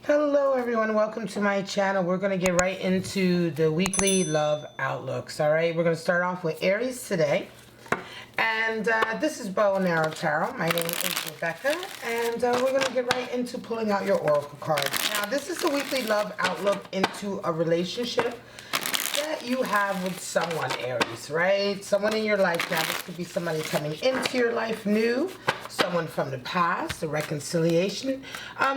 Hello everyone, welcome to my channel. We're going to get right into the weekly love outlooks. Alright, we're going to start off with Aries today. And this is Bow and Arrow Tarot. My name is Rebecca. And we're going to get right into pulling out your oracle cards. Now this is the weekly love outlook into a relationship that you have with someone, Aries, right? Someone in your life. Now this could be somebody coming into your life new, someone from the past, a reconciliation.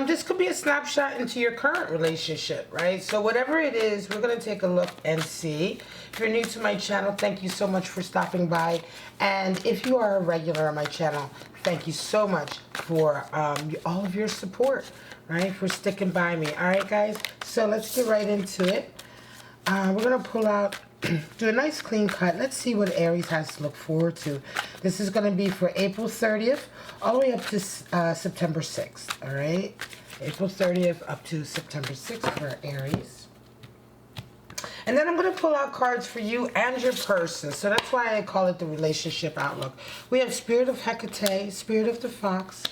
This could be a snapshot into your current relationship, right? So whatever it is, we're going to take a look and see. If you're new to my channel, thank you so much for stopping by. And if you are a regular on my channel, thank you so much for all of your support, right? For sticking by me. All right, guys? So let's get right into it. We're going to pull out, do a nice clean cut. Let's see what Aries has to look forward to. This is going to be for April 30th all the way up to September 6th, all right? April 30th up to September 6th for Aries. And then I'm going to pull out cards for you and your person. So that's why I call it the relationship outlook. We have Spirit of Hecate, Spirit of the Fox,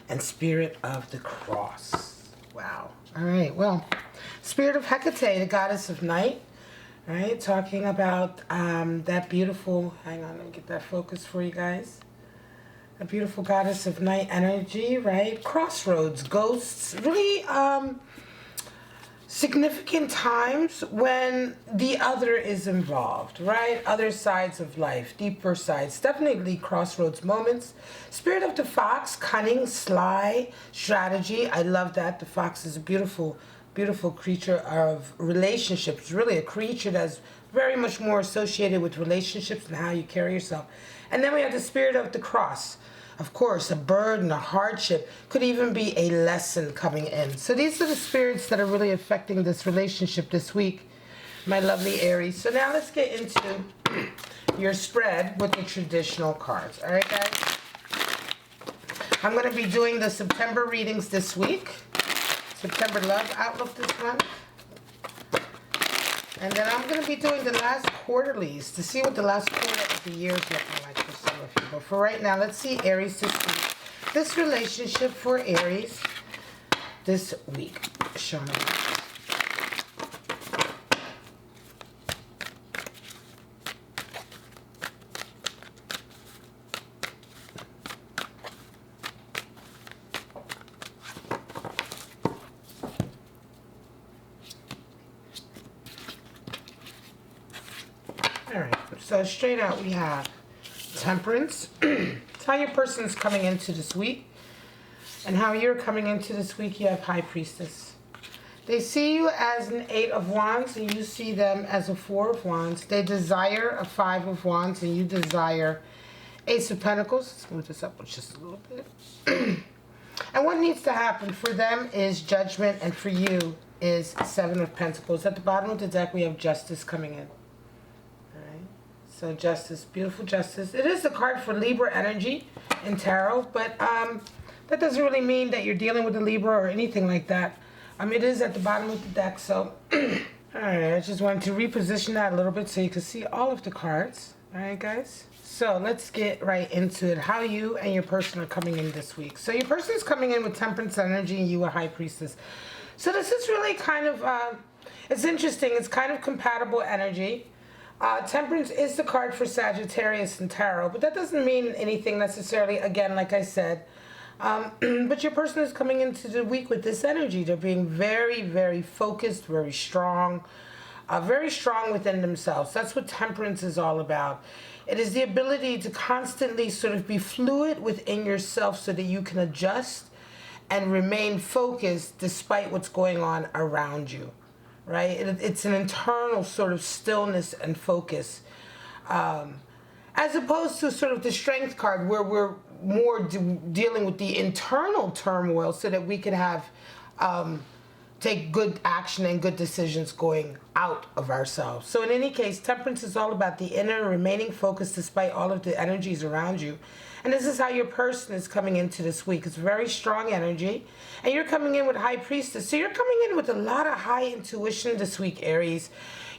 and Spirit of the Cross. Wow. All right, well, Spirit of Hecate, the goddess of night. Right, talking about that beautiful, hang on, let me get that focus for you guys. A beautiful goddess of night energy, right? Crossroads, ghosts, really significant times when the other is involved, right? Other sides of life, deeper sides, definitely crossroads moments. Spirit of the Fox, cunning, sly, strategy. I love that. The fox is a beautiful creature of relationships, really a creature that's very much more associated with relationships and how you carry yourself. And then we have the Spirit of the Cross. Of course, a burden, a hardship, could even be a lesson coming in. So these are the spirits that are really affecting this relationship this week, my lovely Aries. So now let's get into your spread with the traditional cards. All right, guys? I'm going to be doing the September readings this week. September love outlook this month. And then I'm going to be doing the last quarterlies to see what the last quarter of the year is looking like for some of you. But for right now, let's see Aries this week. This relationship for Aries this week. Show me. Alright, so straight out we have Temperance. It's how your person's coming into this week. And how you're coming into this week, you have High Priestess. They see you as an 8 of Wands and you see them as a 4 of Wands. They desire a 5 of Wands and you desire Ace of Pentacles. Let's move this up just a little bit. And what needs to happen for them is Judgment, and for you is 7 of Pentacles. At the bottom of the deck we have Justice coming in. So Justice, beautiful Justice. It is the card for Libra energy in tarot, but that doesn't really mean that you're dealing with a Libra or anything like that. It is at the bottom of the deck, so alright, I just wanted to reposition that a little bit so you can see all of the cards. Alright, guys? So let's get right into it. How you and your person are coming in this week. So your person is coming in with Temperance energy and you are High Priestess. So this is really kind of, it's interesting. It's kind of compatible energy. Temperance is the card for Sagittarius in tarot, but that doesn't mean anything necessarily, again, like I said. But your person is coming into the week with this energy. They're being very, very focused, very strong within themselves. That's what Temperance is all about. It is the ability to constantly sort of be fluid within yourself so that you can adjust and remain focused despite what's going on around you. Right? It's an internal sort of stillness and focus. As opposed to sort of the Strength card where we're more dealing with the internal turmoil so that we can have, take good action and good decisions going out of ourselves. So in any case, Temperance is all about the inner remaining focused despite all of the energies around you. And this is how your person is coming into this week. It's very strong energy. And you're coming in with High Priestess. So you're coming in with a lot of high intuition this week, Aries.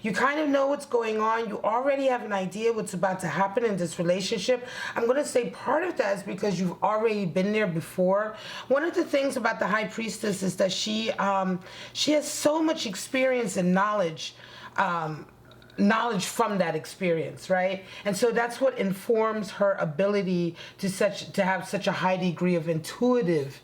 You kind of know what's going on. You already have an idea what's about to happen in this relationship. I'm going to say part of that is because you've already been there before. One of the things about the High Priestess is that she has so much experience and knowledge from that experience, right? And so that's what informs her ability to have such a high degree of intuitive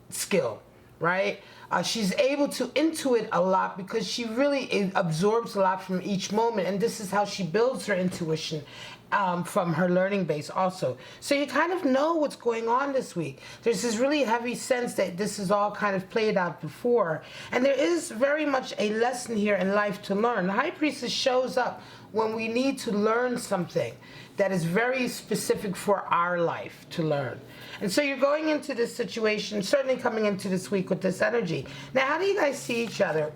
skill, right? She's able to intuit a lot because she really absorbs a lot from each moment, and this is how she builds her intuition from her learning base also. So you kind of know what's going on this week. There's this really heavy sense that this is all kind of played out before, and there is very much a lesson here in life to learn. The High Priestess shows up when we need to learn something that is very specific for our life to learn. And so you're going into this situation, certainly coming into this week with this energy. Now, how do you guys see each other?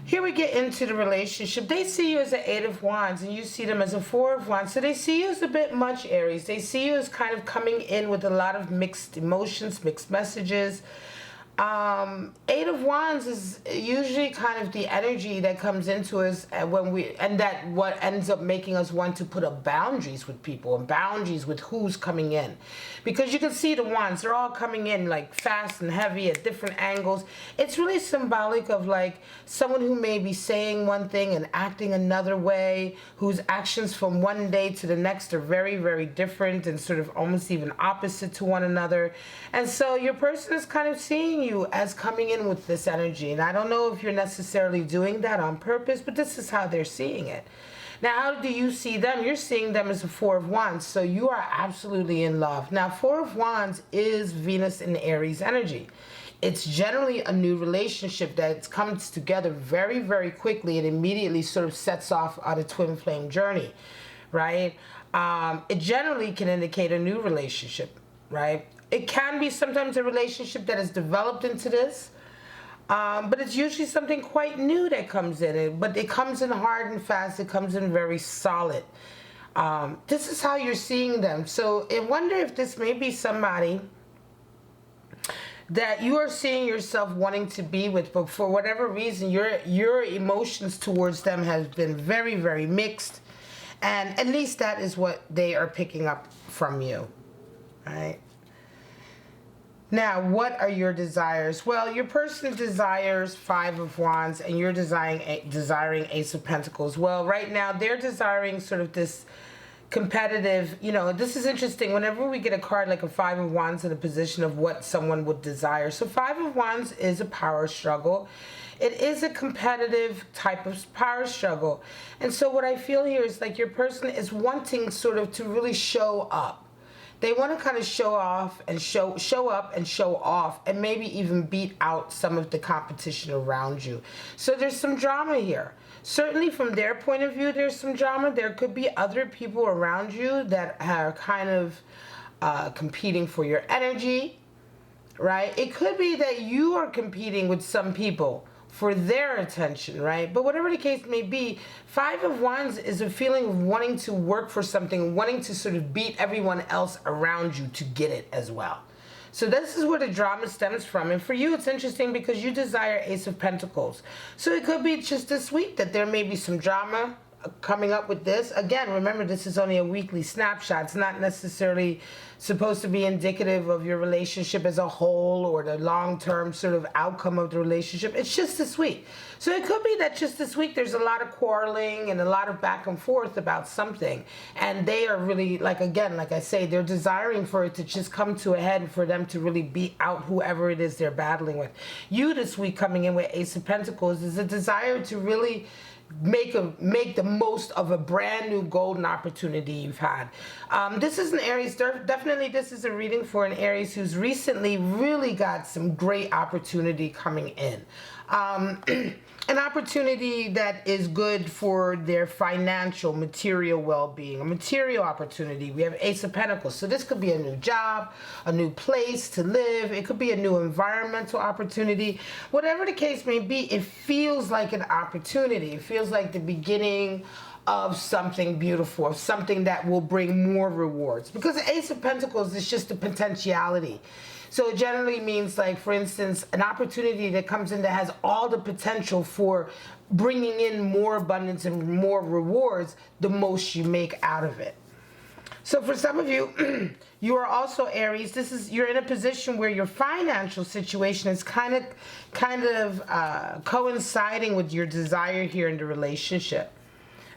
Here we get into the relationship. They see you as an 8 of Wands, and you see them as a 4 of Wands. So they see you as a bit much, Aries. They see you as kind of coming in with a lot of mixed emotions, mixed messages. 8 of Wands is usually kind of the energy that comes into us and that what ends up making us want to put up boundaries with people and boundaries with who's coming in. Because you can see the Wands, they're all coming in like fast and heavy at different angles. It's really symbolic of like someone who may be saying one thing and acting another way, whose actions from one day to the next are very, very different and sort of almost even opposite to one another. And so your person is kind of seeing you as coming in with this energy. And I don't know if you're necessarily doing that on purpose, but this is how they're seeing it. Now, how do you see them? You're seeing them as a 4 of Wands, so you are absolutely in love. Now, 4 of Wands is Venus in Aries energy. It's generally a new relationship that comes together very, very quickly and immediately sort of sets off on a twin flame journey, right? It generally can indicate a new relationship, right? It can be sometimes a relationship that has developed into this, but it's usually something quite new that comes in. But it comes in hard and fast. It comes in very solid. This is how you're seeing them. So I wonder if this may be somebody that you are seeing yourself wanting to be with, but for whatever reason, your emotions towards them has been very, very mixed. And at least that is what they are picking up from you, right? Now, what are your desires? Well, your person desires 5 of Wands, and you're desiring Ace of Pentacles. Well, right now, they're desiring sort of this competitive, this is interesting. Whenever we get a card like a 5 of Wands in a position of what someone would desire. So 5 of Wands is a power struggle. It is a competitive type of power struggle. And so what I feel here is like your person is wanting sort of to really show up. They want to kind of show off and show up and show off and maybe even beat out some of the competition around you. So there's some drama here. Certainly from their point of view, there's some drama. There could be other people around you that are kind of competing for your energy, right? It could be that you are competing with some people for their attention, right? But whatever the case may be, 5 of Wands is a feeling of wanting to work for something, wanting to sort of beat everyone else around you to get it as well. So this is where the drama stems from. And for you, it's interesting because you desire Ace of Pentacles. So it could be just this week that there may be some drama coming up with this. Again, remember, this is only a weekly snapshot. It's not necessarily supposed to be indicative of your relationship as a whole or the long-term sort of outcome of the relationship. It's just this week. So it could be that just this week there's a lot of quarreling and a lot of back and forth about something. And they are really, like I say, they're desiring for it to just come to a head and for them to really beat out whoever it is they're battling with. You this week coming in with Ace of Pentacles is a desire to really make the most of a brand new golden opportunity you've had. This is an Aries. Definitely this is a reading for an Aries who's recently really got some great opportunity coming in. An opportunity that is good for their financial, material well-being, a material opportunity. We have Ace of Pentacles. So this could be a new job, a new place to live. It could be a new environmental opportunity. Whatever the case may be, it feels like an opportunity. It feels like the beginning of something beautiful, of something that will bring more rewards. Because the Ace of Pentacles is just a potentiality. So it generally means, like, for instance, an opportunity that comes in that has all the potential for bringing in more abundance and more rewards, the most you make out of it. So for some of you, you are also Aries. You're in a position where your financial situation is kind of coinciding with your desire here in the relationship,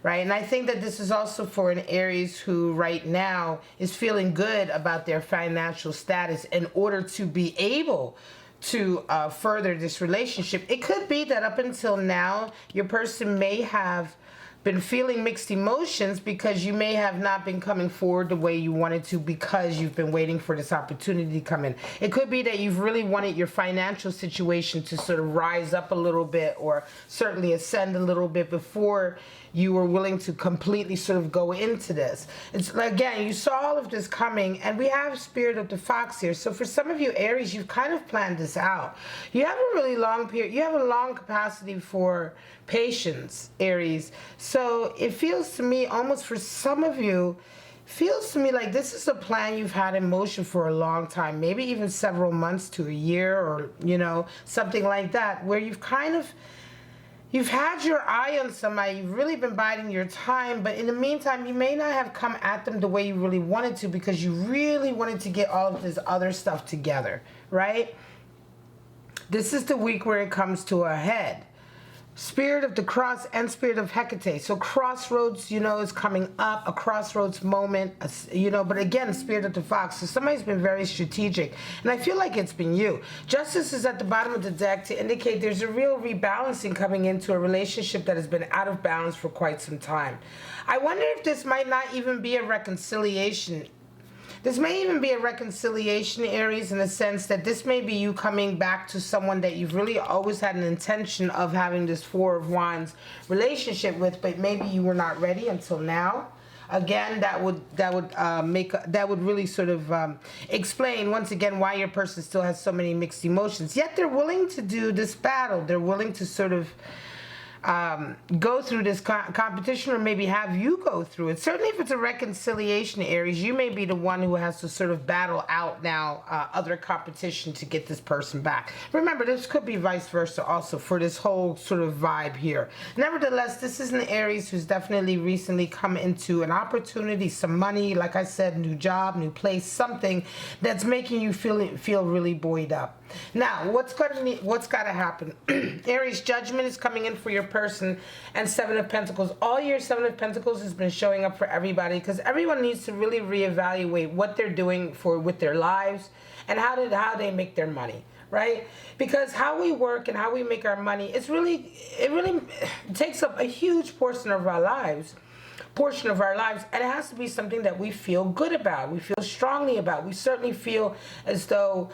right? And I think that this is also for an Aries who right now is feeling good about their financial status in order to be able to further this relationship. It could be that up until now, your person may have been feeling mixed emotions because you may have not been coming forward the way you wanted to because you've been waiting for this opportunity to come in. It could be that you've really wanted your financial situation to sort of rise up a little bit, or certainly ascend a little bit, before you were willing to completely sort of go into this. It's, again, you saw all of this coming, and we have Spirit of the Fox here. So for some of you Aries, you've kind of planned this out. You have a really long period. You have a long capacity for patience, Aries. So it feels to me, almost for some of you, feels to me like this is a plan you've had in motion for a long time, maybe even several months to a year, or, you know, something like that, where you've had your eye on somebody, you've really been biding your time, but in the meantime, you may not have come at them the way you really wanted to because you really wanted to get all of this other stuff together, right? This is the week where it comes to a head. Spirit of the Cross and Spirit of Hecate. So crossroads, you know, is coming up, a crossroads moment, you know, but again, Spirit of the Fox. So somebody's been very strategic, and I feel like it's been you. Justice is at the bottom of the deck to indicate there's a real rebalancing coming into a relationship that has been out of balance for quite some time. I wonder if this might not even be a reconciliation. This may even be a reconciliation, Aries, in the sense that this may be you coming back to someone that you've really always had an intention of having this Four of Wands relationship with, but maybe you were not ready until now. Again, that would really sort of explain once again why your person still has so many mixed emotions. Yet they're willing to do this battle. They're willing to sort of go through this competition, or maybe have you go through it. Certainly if it's a reconciliation, Aries, you may be the one who has to sort of battle out now other competition to get this person back. Remember, this could be vice versa also for this whole sort of vibe here. Nevertheless, this is an Aries who's definitely recently come into an opportunity, some money, like I said, new job, new place, something that's making you feel really buoyed up. Now, what's got to happen? Aries, Judgment is coming in for your person, and Seven of Pentacles. All year, Seven of Pentacles has been showing up for everybody because everyone needs to really reevaluate what they're doing with their lives and how they make their money, right? Because how we work and how we make our money, it really takes up a huge portion of our lives, and it has to be something that we feel good about, we feel strongly about. We certainly feel as though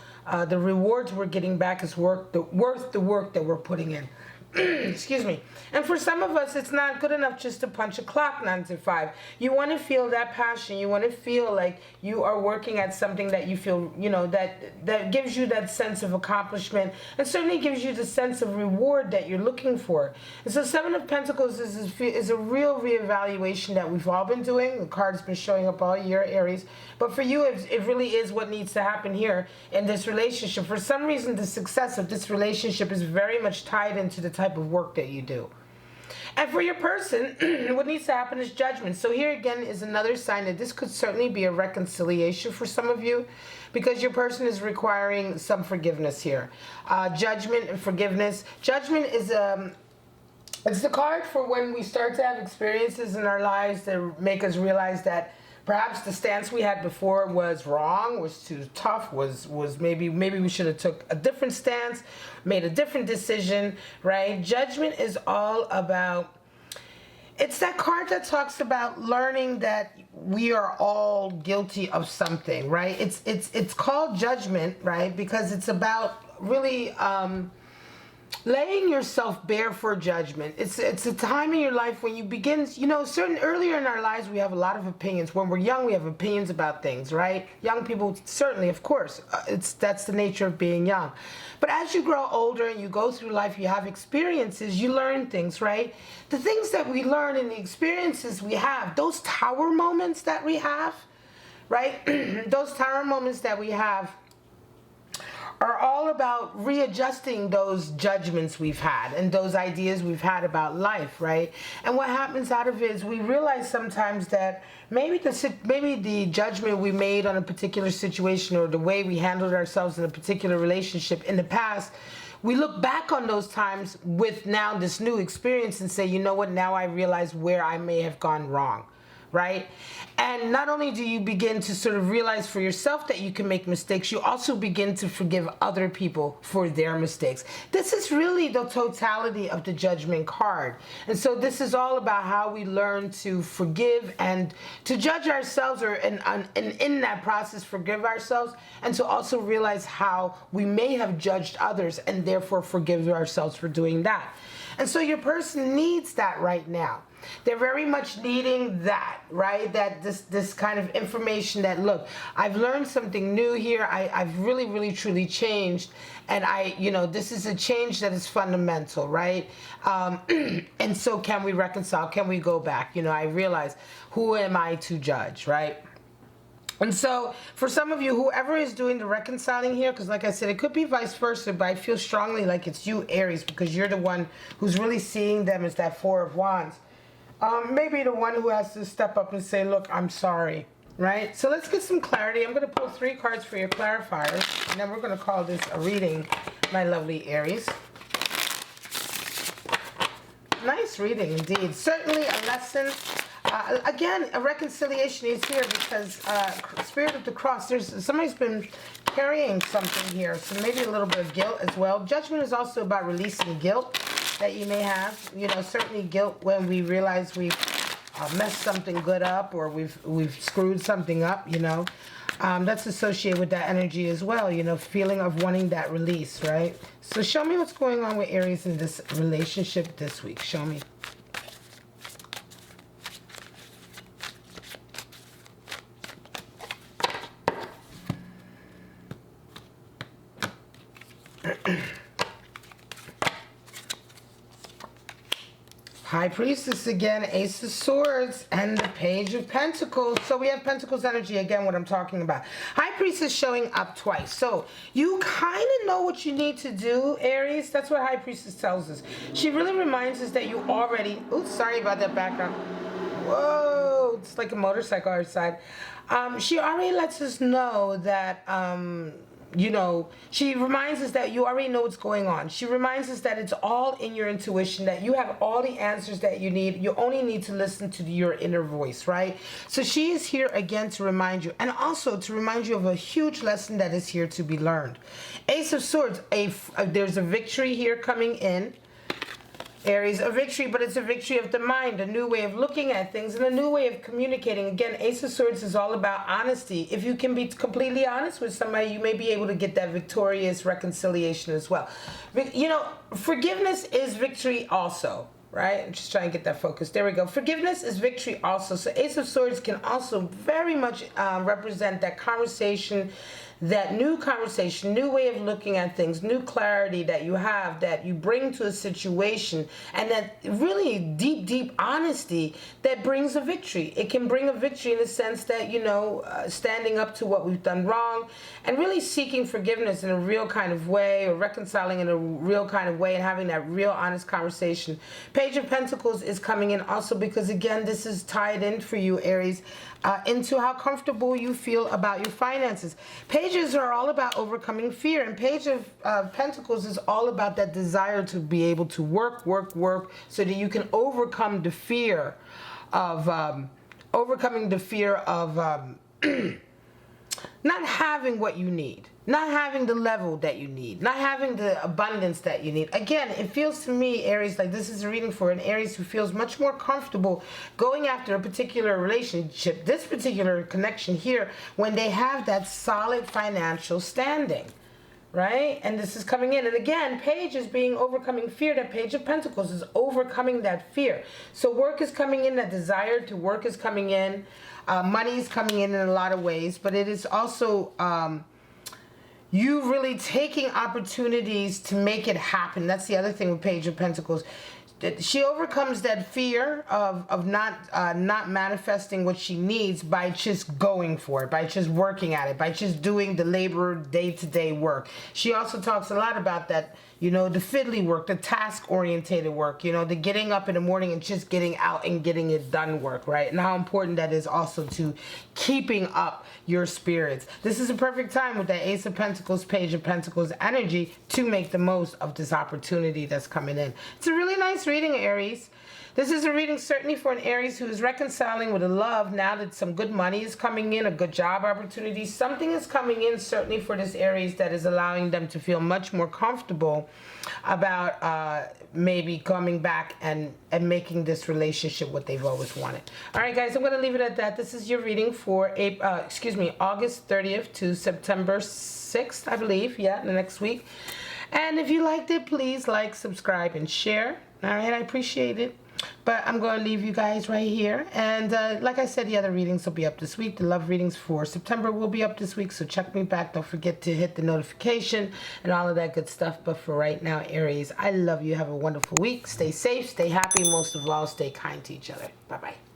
the rewards we're getting back is worth the work that we're putting in. Excuse me. And for some of us, it's not good enough just to punch a clock 9 to 5. You want to feel that passion. You want to feel like you are working at something that you feel, you know, that gives you that sense of accomplishment, and certainly gives you the sense of reward that you're looking for. And so Seven of Pentacles is a real reevaluation that we've all been doing. The card's been showing up all year, Aries. But for you, it really is what needs to happen here in this relationship. For some reason, the success of this relationship is very much tied into the type of work that you do. And for your person, what needs to happen is judgment. So here again is another sign that this could certainly be a reconciliation for some of you, because your person is requiring some forgiveness here. Judgment and forgiveness. Judgment is it's the card for when we start to have experiences in our lives that make us realize that perhaps the stance we had before was wrong, was too tough, was maybe we should have took a different stance, made a different decision, right? Judgment is all about, it's that card that talks about learning that we are all guilty of something, right? It's called Judgment, right? Because it's about really laying yourself bare for judgment. It's a time in your life when you begin, you know, earlier in our lives we have a lot of opinions. When we're young, we have opinions about things, right? Young people, certainly, of course, that's the nature of being young. But as you grow older and you go through life, you have experiences, you learn things, right? The things that we learn and the experiences we have, those tower moments that we have, right? Those tower moments that we have, are all about readjusting those judgments we've had and those ideas we've had about life, right? And what happens out of it is we realize sometimes that maybe the judgment we made on a particular situation or the way we handled ourselves in a particular relationship in the past, we look back on those times with now this new experience and say, you know what, now I realize where I may have gone wrong, right? And not only do you begin to sort of realize for yourself that you can make mistakes, you also begin to forgive other people for their mistakes. This is really the totality of the judgment card. And so this is all about how we learn to forgive and to judge ourselves, or and in that process forgive ourselves, and to also realize how we may have judged others and therefore forgive ourselves for doing that. And so your person needs that right now. They're very much needing that, right? That this kind of information that, look, I've learned something new here. I've really, truly changed. And this is a change that is fundamental, right? And so can we reconcile? Can we go back? I realize, who am I to judge, right? And so for some of you, whoever is doing the reconciling here, because like I said, it could be vice versa, but I feel strongly like it's you, Aries, because you're the one who's really seeing them as that Four of Wands. Maybe the one who has to step up and say, look, I'm sorry, right? So let's get some clarity. I'm going to pull 3 cards for your clarifiers, and then we're going to call this a reading, my lovely Aries. Nice reading indeed. Certainly a lesson. Again, a reconciliation is here because Spirit of the Cross, somebody's been carrying something here, so maybe a little bit of guilt as well. Judgment is also about releasing guilt that you may have. Certainly guilt when we realize we've messed something good up, or we've screwed something up. That's associated with that energy as well. Feeling of wanting that release, right? So show me what's going on with Aries in this relationship this week. Show me. High Priestess again, Ace of Swords, and the Page of Pentacles. So we have Pentacles energy again, what I'm talking about. High Priestess showing up twice. So you kind of know what you need to do, Aries. That's what High Priestess tells us. She really reminds us that you already... Oops, sorry about that background. Whoa, it's like a motorcycle outside. She already lets us know that... she reminds us that you already know what's going on. She reminds us that it's all in your intuition, that you have all the answers that you need. You only need to listen to your inner voice, right? So she is here again to remind you, and also to remind you of a huge lesson that is here to be learned. Ace of Swords, there's a victory here coming in. Aries, a victory, but it's a victory of the mind, a new way of looking at things, and a new way of communicating. Again, Ace of Swords is all about honesty. If you can be completely honest with somebody, you may be able to get that victorious reconciliation as well. Forgiveness is victory also, right? I'm just trying to get that focus. There we go. Forgiveness is victory also. So Ace of Swords can also very much represent that conversation, that new conversation, new way of looking at things, new clarity that you have, that you bring to a situation, and that really deep honesty that brings a victory. It can bring a victory in the sense that, standing up to what we've done wrong and really seeking forgiveness in a real kind of way, or reconciling in a real kind of way, and having that real honest conversation. Page of Pentacles is coming in also because, again, this is tied in for you, Aries, into how comfortable you feel about your finances. Pages are all about overcoming fear, and Page of Pentacles is all about that desire to be able to work so that you can overcome the fear of not having what you need, not having the level that you need, not having the abundance that you need. Again, it feels to me, Aries, like this is a reading for an Aries who feels much more comfortable going after a particular relationship, this particular connection here, when they have that solid financial standing, right? And this is coming in. And again, Page is being overcoming fear. That Page of Pentacles is overcoming that fear. So work is coming in, that desire to work is coming in. Money is coming in a lot of ways, but it is also you really taking opportunities to make it happen. That's the other thing with Page of Pentacles. she overcomes that fear of not manifesting what she needs by just going for it, by just working at it, by just doing the labor day-to-day work. She also talks a lot about that, you know, the fiddly work, the task-orientated work, you know, the getting up in the morning and just getting out and getting it done work, right? And how important that is also to keeping up your spirits. This is a perfect time with that Ace of Pentacles, Page of Pentacles energy to make the most of this opportunity that's coming in. It's a really nice reading, Aries. This is a reading certainly for an Aries who is reconciling with a love now that some good money is coming in, a good job opportunity. Something is coming in certainly for this Aries that is allowing them to feel much more comfortable about maybe coming back and making this relationship what they've always wanted. All right, guys, I'm going to leave it at that. This is your reading for August 30th to September 6th, I believe. Yeah, the next week. And if you liked it, please like, subscribe, and share. All right, I appreciate it. But I'm going to leave you guys right here. And like I said, the other readings will be up this week. The love readings for September will be up this week. So check me back. Don't forget to hit the notification and all of that good stuff. But for right now, Aries, I love you. Have a wonderful week. Stay safe. Stay happy. Most of all, stay kind to each other. Bye-bye.